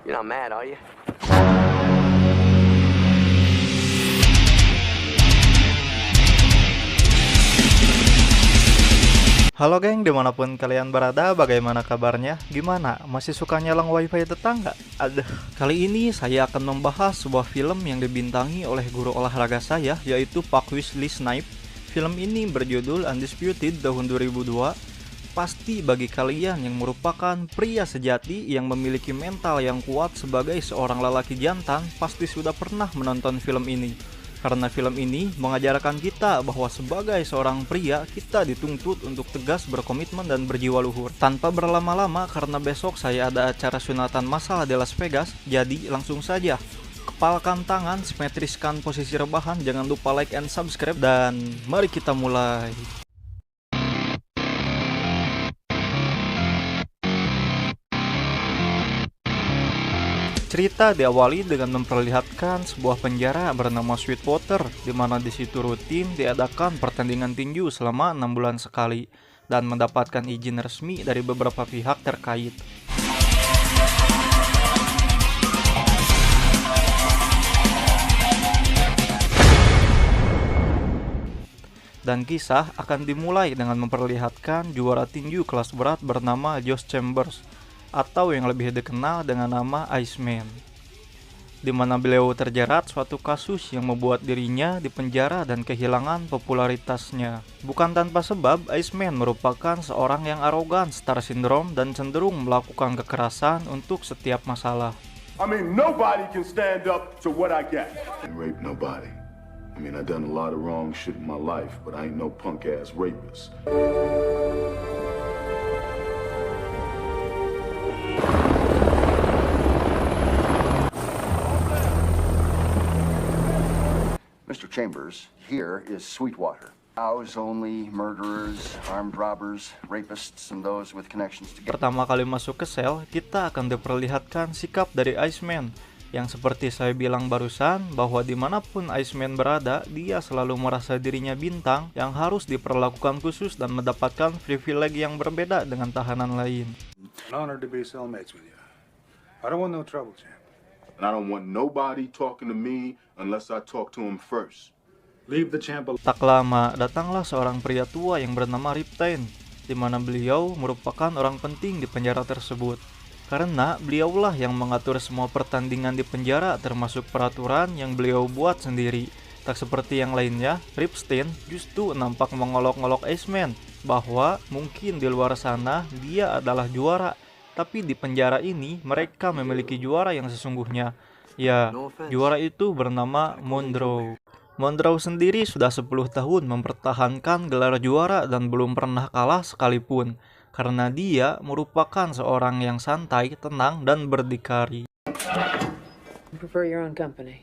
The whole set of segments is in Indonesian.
You're not mad, are you? Halo geng, dimanapun kalian berada, bagaimana kabarnya? Gimana? Masih suka nyelang wifi tetangga? Aduh, kali ini saya akan membahas sebuah film yang dibintangi oleh guru olahraga saya, yaitu Pak Wesley Snipes. Film ini berjudul Undisputed tahun 2002. Pasti bagi kalian yang merupakan pria sejati yang memiliki mental yang kuat sebagai seorang lelaki jantan, pasti sudah pernah menonton film ini. Karena film ini mengajarkan kita bahwa sebagai seorang pria, kita dituntut untuk tegas, berkomitmen, dan berjiwa luhur. Tanpa berlama-lama, karena besok saya ada acara sunatan massal di Las Vegas, jadi langsung saja. Kepalkan tangan, simetriskan posisi rebahan, jangan lupa like and subscribe, dan mari kita mulai. Cerita diawali dengan memperlihatkan sebuah penjara bernama Sweetwater, di mana di situ rutin diadakan pertandingan tinju selama 6 bulan sekali dan mendapatkan izin resmi dari beberapa pihak terkait. Dan kisah akan dimulai dengan memperlihatkan juara tinju kelas berat bernama Josh Chambers, atau yang lebih dikenal dengan nama Iceman, di mana beliau terjerat suatu kasus yang membuat dirinya dipenjara dan kehilangan popularitasnya. Bukan tanpa sebab, Iceman merupakan seorang yang arogan, star syndrome, dan cenderung melakukan kekerasan untuk setiap masalah. I mean, nobody can stand up to what I get. And rape nobody. I mean, I done a lot of wrong shit in my life, but I ain't no punk ass rapist. Mr. Chambers, here is Sweetwater. House only murderers, armed robbers, rapists, and those with connections to... Pertama kali masuk ke sel, kita akan diperlihatkan sikap dari Iceman, yang seperti saya bilang barusan, bahwa dimanapun Iceman berada, dia selalu merasa dirinya bintang yang harus diperlakukan khusus dan mendapatkan privilege yang berbeda dengan tahanan lain. An honor to be cellmates with you. I don't want no trouble, champ. And I don't want nobody talking to me unless I talk to him first. Leave the champ alone. Tak lama, datanglah seorang pria tua yang bernama Riptain, di mana beliau merupakan orang penting di penjara tersebut. Karena beliaulah yang mengatur semua pertandingan di penjara, termasuk peraturan yang beliau buat sendiri. Tak seperti yang lainnya, Ripstein justru nampak mengolok-olok Iceman bahwa mungkin di luar sana dia adalah juara, tapi di penjara ini mereka memiliki juara yang sesungguhnya. Ya, juara itu bernama Monroe. Monroe sendiri sudah 10 tahun mempertahankan gelar juara dan belum pernah kalah sekalipun, karena dia merupakan seorang yang santai, tenang, dan berdikari. Prefer your own company.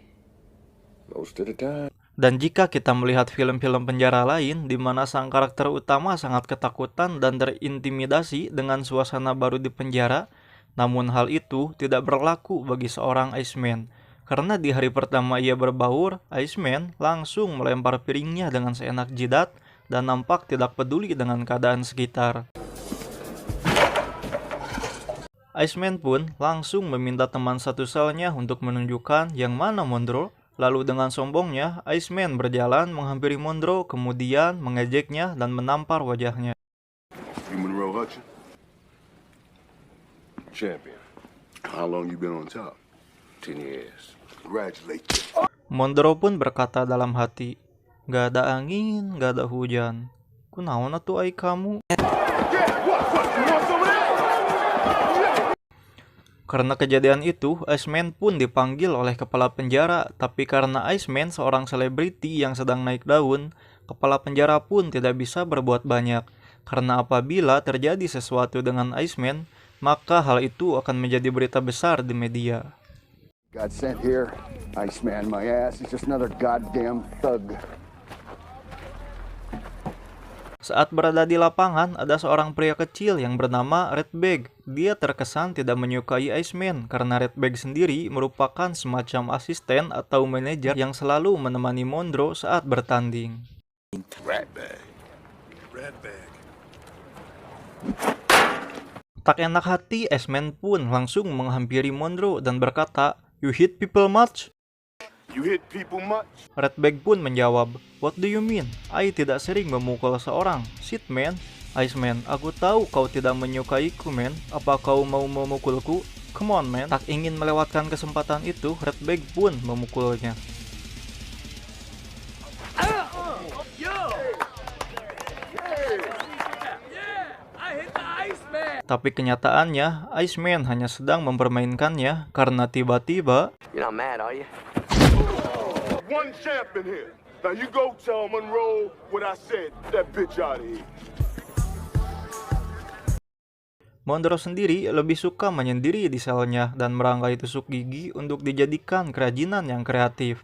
Most of the time. Dan jika kita melihat film-film penjara lain di mana sang karakter utama sangat ketakutan dan terintimidasi dengan suasana baru di penjara, namun hal itu tidak berlaku bagi seorang Iceman. Karena di hari pertama ia berbaur, Iceman langsung melempar piringnya dengan seenak jidat dan nampak tidak peduli dengan keadaan sekitar. Iceman pun langsung meminta teman satu selnya untuk menunjukkan yang mana Monroe. Lalu dengan sombongnya, Iceman berjalan menghampiri Monroe, kemudian mengejeknya dan menampar wajahnya. You Monroe Hutchins? Champion. How long you been on top? 10 years. Congratulations. Monroe pun berkata dalam hati, "Gak ada angin, gak ada hujan. Kunaon atuh ai kamu?" Karena kejadian itu, Iceman pun dipanggil oleh kepala penjara, tapi karena Iceman seorang selebriti yang sedang naik daun, kepala penjara pun tidak bisa berbuat banyak. Karena apabila terjadi sesuatu dengan Iceman, maka hal itu akan menjadi berita besar di media. God sent here, Iceman, my ass is just another goddamn thug. Saat berada di lapangan, ada seorang pria kecil yang bernama Redbag. Dia terkesan tidak menyukai Iceman karena Redbag sendiri merupakan semacam asisten atau manajer yang selalu menemani Monroe saat bertanding. Ratbag. Red bag. Tak enak hati, Iceman pun langsung menghampiri Monroe dan berkata, "You hit people much?" You hit people much? Redback pun menjawab, "What do you mean? I tidak sering memukul seorang. Shit man." "Iceman, aku tahu kau tidak menyukaiku man. Apa kau mau memukulku? Come on man." Tak ingin melewatkan kesempatan itu, Redback pun memukulnya. Tapi kenyataannya, Iceman hanya sedang mempermainkannya karena tiba-tiba You're not mad, are you? One champ in here. Now you go tell Monroe what I said. That bitch out of here. Monroe sendiri lebih suka menyendiri di selnya dan merangkai tusuk gigi untuk dijadikan kerajinan yang kreatif.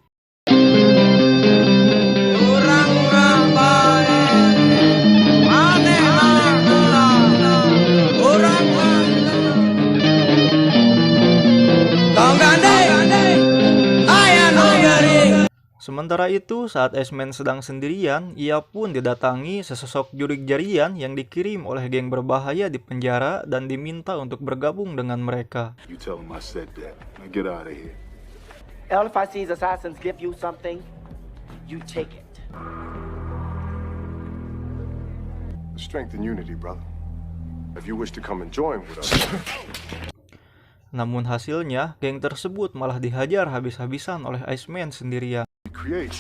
Sementara itu, saat Iceman sedang sendirian, ia pun didatangi sesosok jurik jarian yang dikirim oleh geng berbahaya di penjara dan diminta untuk bergabung dengan mereka. You tell him I said that. Now get out of here. Hell, if I see these assassins give you something, you take it. Strength and unity, brother. If you wish to come and join with us. Namun hasilnya, geng tersebut malah dihajar habis-habisan oleh Iceman sendirian. Create.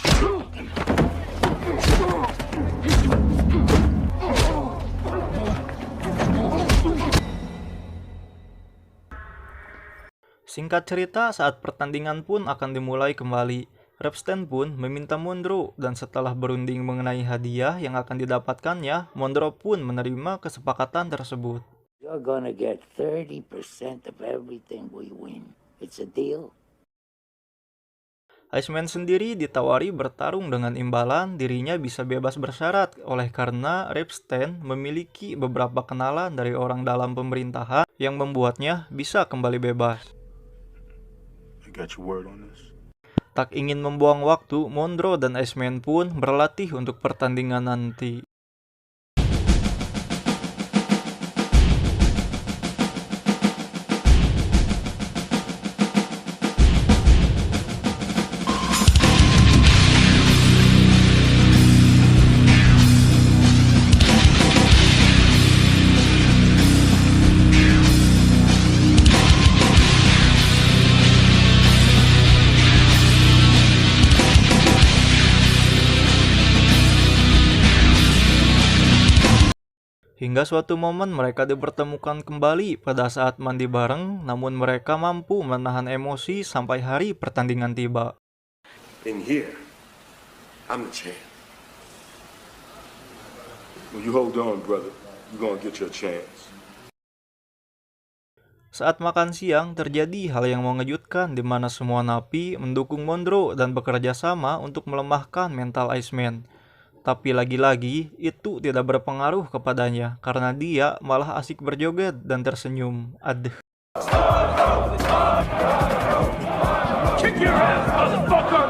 Singkat cerita, saat pertandingan pun akan dimulai kembali, Repstein pun meminta Monroe dan setelah berunding mengenai hadiah yang akan didapatkannya, Monroe pun menerima kesepakatan tersebut. You're gonna get 30% of everything we win. It's a deal. Iceman sendiri ditawari bertarung dengan imbalan dirinya bisa bebas bersyarat oleh karena Repstein memiliki beberapa kenalan dari orang dalam pemerintahan yang membuatnya bisa kembali bebas. I got your word on this? Tak ingin membuang waktu, Monroe dan Iceman pun berlatih untuk pertandingan nanti. Hingga suatu momen mereka dipertemukan kembali pada saat mandi bareng, namun mereka mampu menahan emosi sampai hari pertandingan tiba. In here, I'm the champ. Well, you hold on, brother. You're gonna get your chance. Saat makan siang, terjadi hal yang mengejutkan di mana semua napi mendukung Monroe dan bekerja sama untuk melemahkan mental Iceman. Tapi lagi-lagi, itu tidak berpengaruh kepadanya karena dia malah asik berjoget dan tersenyum. Aduh. Kick your ass, motherfucker!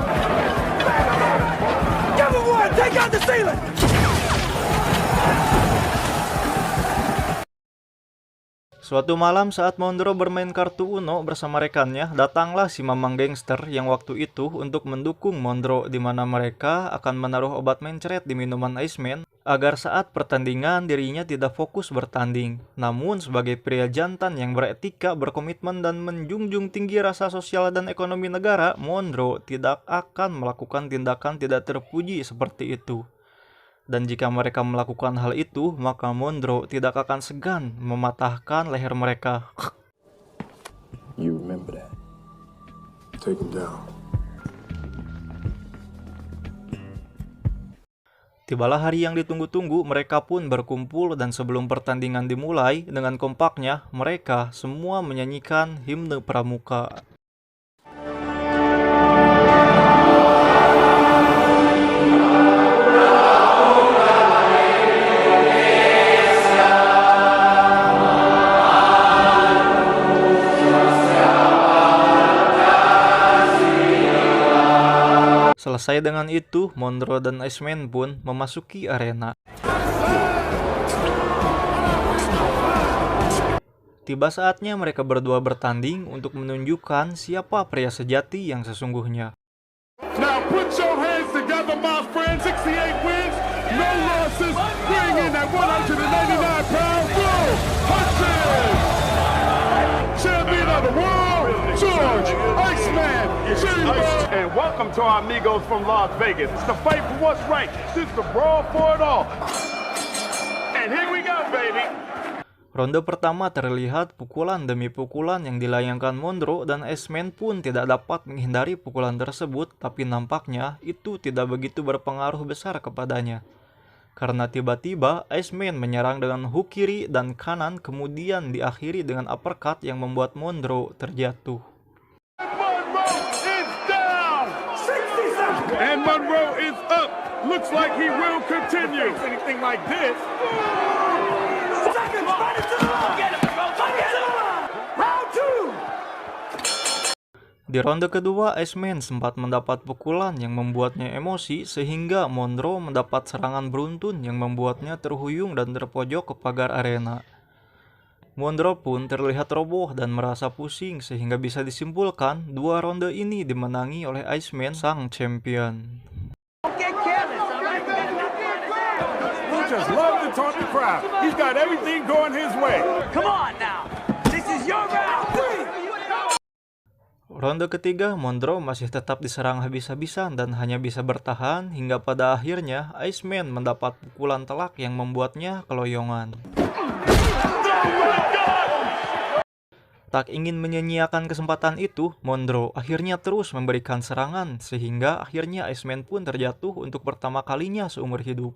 Give him one! Take out the ceiling! Suatu malam saat Monroe bermain kartu Uno bersama rekannya, datanglah si mamang gangster yang waktu itu untuk mendukung Monroe di mana mereka akan menaruh obat mencret di minuman Iceman agar saat pertandingan dirinya tidak fokus bertanding. Namun sebagai pria jantan yang beretika, berkomitmen dan menjunjung tinggi rasa sosial dan ekonomi negara, Monroe tidak akan melakukan tindakan tidak terpuji seperti itu. Dan jika mereka melakukan hal itu, maka Monroe tidak akan segan mematahkan leher mereka. You remember that. Take him down. Tibalah hari yang ditunggu-tunggu, mereka pun berkumpul dan sebelum pertandingan dimulai, dengan kompaknya, mereka semua menyanyikan himne pramuka. Selesai dengan itu, Monroe dan Iceman pun memasuki arena. Tiba saatnya mereka berdua bertanding untuk menunjukkan siapa pria sejati yang sesungguhnya. Now put your hands together, my friend. 68 wins, no losses. Bring in that 199-pound world Hudson. Champion of the world, George Iceman Chamber. And welcome to our amigos from Las Vegas. It's the fight for what's right. This is the brawl for it all. And here we go, baby. Ronde pertama terlihat pukulan demi pukulan yang dilayangkan Monroe dan Iceman pun tidak dapat menghindari pukulan tersebut, tapi nampaknya itu tidak begitu berpengaruh besar kepadanya. Karena tiba-tiba Iceman menyerang dengan hook kiri dan kanan, kemudian diakhiri dengan uppercut yang membuat Monroe terjatuh. Monroe is down. 60 seconds. And Monroe is up. Looks like he will continue. Anything like this. Di ronde kedua, Iceman sempat mendapat pukulan yang membuatnya emosi sehingga Monroe mendapat serangan beruntun yang membuatnya terhuyung dan terpojok ke pagar arena. Monroe pun terlihat roboh dan merasa pusing sehingga bisa disimpulkan dua ronde ini dimenangi oleh Iceman, sang champion. Just love to talk the crowd. He's got everything going his way. Come on now. This is your round. Ronde ketiga, Monroe masih tetap diserang habis-habisan dan hanya bisa bertahan hingga pada akhirnya Iceman mendapat pukulan telak yang membuatnya keloyongan. Tak ingin menyia-nyiakan kesempatan itu, Monroe akhirnya terus memberikan serangan sehingga akhirnya Iceman pun terjatuh untuk pertama kalinya seumur hidup.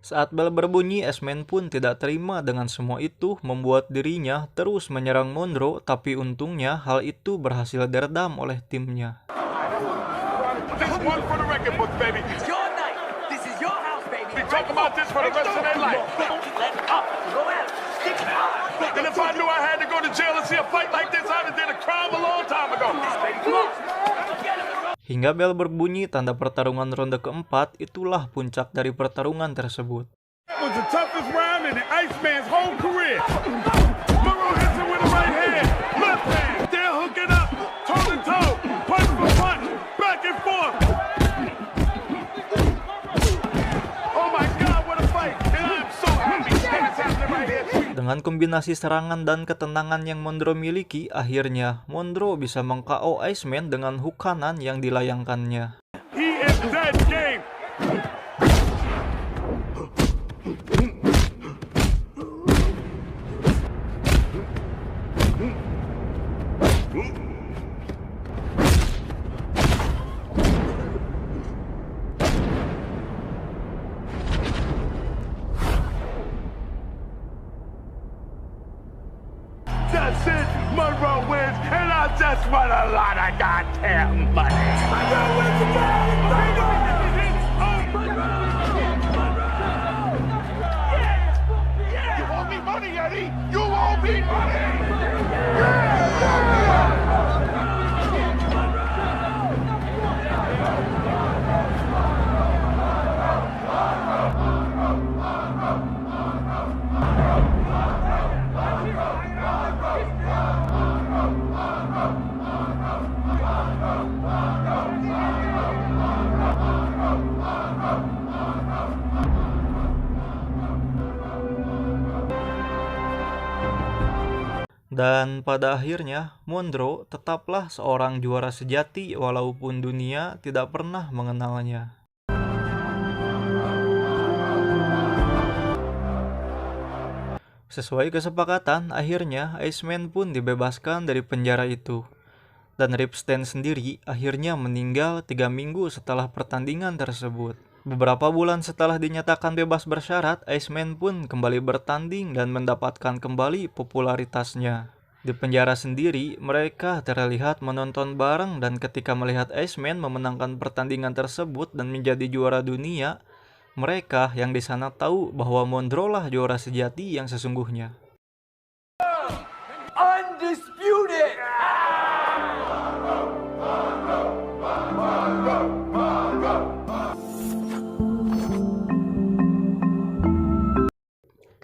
Saat bel berbunyi, Iceman pun tidak terima dengan semua itu, membuat dirinya terus menyerang Monroe, tapi untungnya hal itu berhasil diredam oleh timnya. Hingga bel berbunyi tanda pertarungan ronde keempat, itulah puncak dari pertarungan tersebut. Dengan kombinasi serangan dan ketenangan yang Monroe miliki, akhirnya Monroe bisa meng-KO Iceman dengan hook kanan yang dilayangkannya. He is dead game. That's it, Monroe wins, and I just won a lot of goddamn money. Monroe wins again! You owe me money, Eddie! You owe me money! Dan pada akhirnya, Monroe tetaplah seorang juara sejati walaupun dunia tidak pernah mengenalnya. Sesuai kesepakatan, akhirnya Iceman pun dibebaskan dari penjara itu. Dan Rip Stan sendiri akhirnya meninggal 3 minggu setelah pertandingan tersebut. Beberapa bulan setelah dinyatakan bebas bersyarat, Iceman pun kembali bertanding dan mendapatkan kembali popularitasnya. Di penjara sendiri, mereka terlihat menonton bareng dan ketika melihat Iceman memenangkan pertandingan tersebut dan menjadi juara dunia, mereka yang di sana tahu bahwa Monroe lah juara sejati yang sesungguhnya. Undisputed!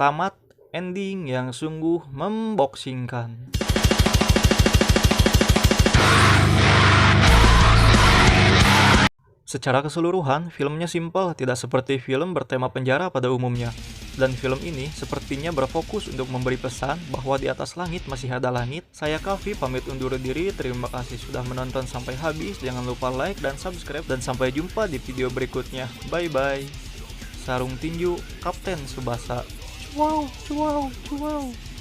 tamat, ending yang sungguh memboksingkan. Secara keseluruhan, filmnya simpel, tidak seperti film bertema penjara pada umumnya. Dan film ini sepertinya berfokus untuk memberi pesan bahwa di atas langit masih ada langit. Saya Kavi pamit undur diri, terima kasih sudah menonton sampai habis. Jangan lupa like dan subscribe, dan sampai jumpa di video berikutnya. Bye-bye. Sarung tinju, Kapten Tsubasa. Wow, wow, wow.